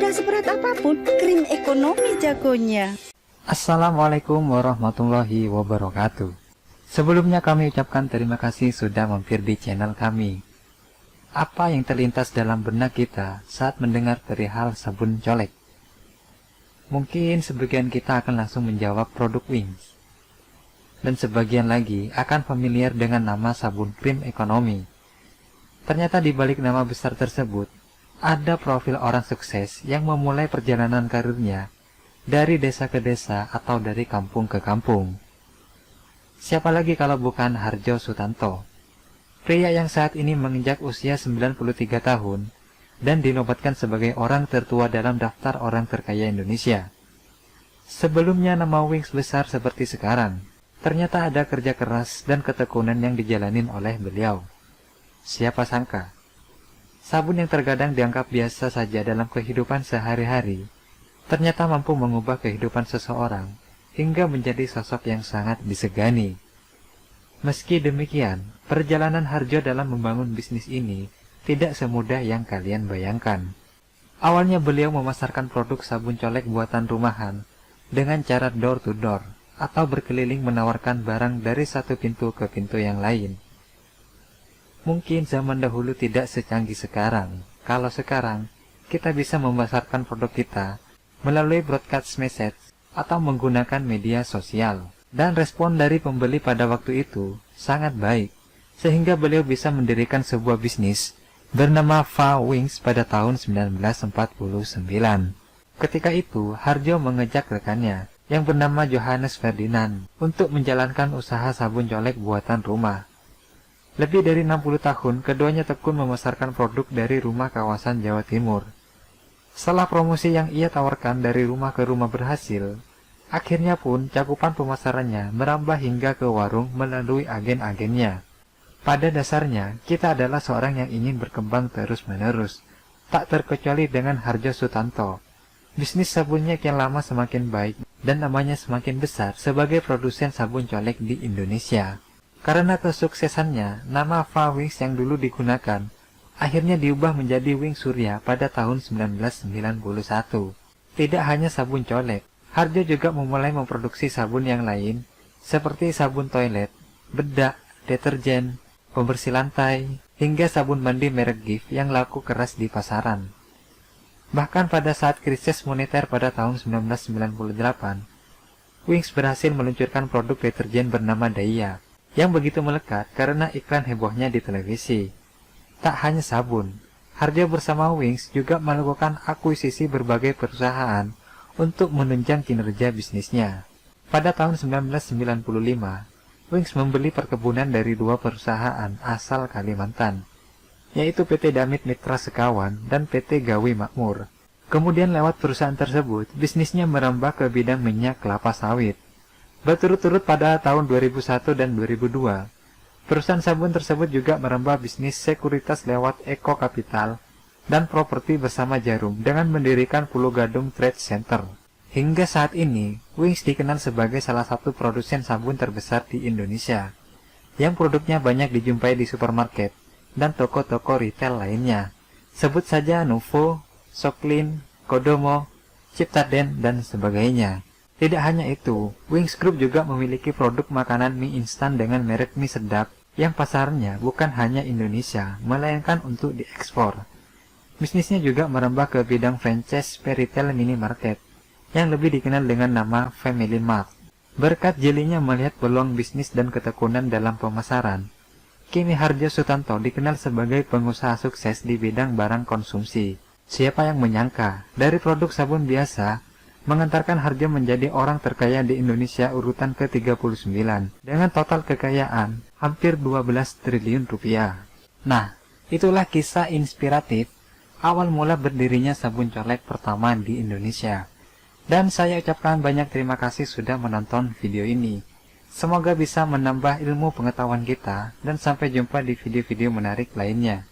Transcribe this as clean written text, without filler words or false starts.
Tidak seberat apapun, krim ekonomi jagonya. Assalamualaikum warahmatullahi wabarakatuh. Sebelumnya kami ucapkan terima kasih sudah mampir di channel kami. Apa yang terlintas dalam benak kita saat mendengar perihal sabun colek? Mungkin sebagian kita akan langsung menjawab produk Wings. Dan sebagian lagi akan familiar dengan nama sabun krim ekonomi. Ternyata di balik nama besar tersebut, ada profil orang sukses yang memulai perjalanan karirnya dari desa ke desa atau dari kampung ke kampung. Siapa lagi kalau bukan Hardjo Sutanto, pria yang saat ini menginjak usia 93 tahun dan dinobatkan sebagai orang tertua dalam daftar orang terkaya Indonesia. Sebelumnya nama Wings besar seperti sekarang, ternyata ada kerja keras dan ketekunan yang dijalanin oleh beliau. Siapa sangka, sabun yang terkadang dianggap biasa saja dalam kehidupan sehari-hari, ternyata mampu mengubah kehidupan seseorang hingga menjadi sosok yang sangat disegani. Meski demikian, perjalanan Hardjo dalam membangun bisnis ini tidak semudah yang kalian bayangkan. Awalnya beliau memasarkan produk sabun colek buatan rumahan dengan cara door to door atau berkeliling menawarkan barang dari satu pintu ke pintu yang lain. Mungkin zaman dahulu tidak secanggih sekarang. Kalau sekarang, kita bisa memasarkan produk kita melalui broadcast message atau menggunakan media sosial. Dan respon dari pembeli pada waktu itu sangat baik, sehingga beliau bisa mendirikan sebuah bisnis bernama Va Wings pada tahun 1949. Ketika itu, Hardjo mengejak rekannya yang bernama Johannes Ferdinand untuk menjalankan usaha sabun colek buatan rumah. Lebih dari 60 tahun, keduanya tekun memasarkan produk dari rumah kawasan Jawa Timur. Setelah promosi yang ia tawarkan dari rumah ke rumah berhasil, akhirnya pun cakupan pemasarannya merambah hingga ke warung melalui agen-agennya. Pada dasarnya, kita adalah seorang yang ingin berkembang terus-menerus, tak terkecuali dengan Hardjo Sutanto. Bisnis sabunnya kian lama semakin baik dan namanya semakin besar sebagai produsen sabun colek di Indonesia. Karena kesuksesannya, nama Va Wings yang dulu digunakan akhirnya diubah menjadi Wings Surya pada tahun 1991. Tidak hanya sabun colek, Hardjo juga memulai memproduksi sabun yang lain seperti sabun toilet, bedak, deterjen, pembersih lantai, hingga sabun mandi merek Giv yang laku keras di pasaran. Bahkan pada saat krisis moneter pada tahun 1998, Wings berhasil meluncurkan produk deterjen bernama Daiya yang begitu melekat karena iklan hebohnya di televisi. Tak hanya sabun, Hardjo bersama Wings juga melakukan akuisisi berbagai perusahaan untuk menunjang kinerja bisnisnya. Pada tahun 1995, Wings membeli perkebunan dari dua perusahaan asal Kalimantan, yaitu PT Damit Mitra Sekawan dan PT Gawi Makmur. Kemudian lewat perusahaan tersebut, bisnisnya merambah ke bidang minyak kelapa sawit. Berturut-turut pada tahun 2001 dan 2002, perusahaan sabun tersebut juga merambah bisnis sekuritas lewat Eko Kapital dan properti bersama Jarum dengan mendirikan Pulau Gadung Trade Center. Hingga saat ini, Wings dikenal sebagai salah satu produsen sabun terbesar di Indonesia, yang produknya banyak dijumpai di supermarket dan toko-toko retail lainnya. Sebut saja Nuvo, Soklin, Kodomo, Ciptaden, dan sebagainya. Tidak hanya itu, Wings Group juga memiliki produk makanan mie instan dengan merek mie sedap yang pasarnya bukan hanya Indonesia, melainkan untuk diekspor. Bisnisnya juga merambah ke bidang franchise retail minimarket yang lebih dikenal dengan nama Family Mart. Berkat jelinya melihat peluang bisnis dan ketekunan dalam pemasaran, kini Hardjo Sutanto dikenal sebagai pengusaha sukses di bidang barang konsumsi. Siapa yang menyangka dari produk sabun biasa mengantarkan Hardjo menjadi orang terkaya di Indonesia urutan ke-39 dengan total kekayaan hampir 12 triliun rupiah. Nah, itulah kisah inspiratif awal mula berdirinya sabun colek pertama di Indonesia. Dan saya ucapkan banyak terima kasih sudah menonton video ini. Semoga bisa menambah ilmu pengetahuan kita dan sampai jumpa di video-video menarik lainnya.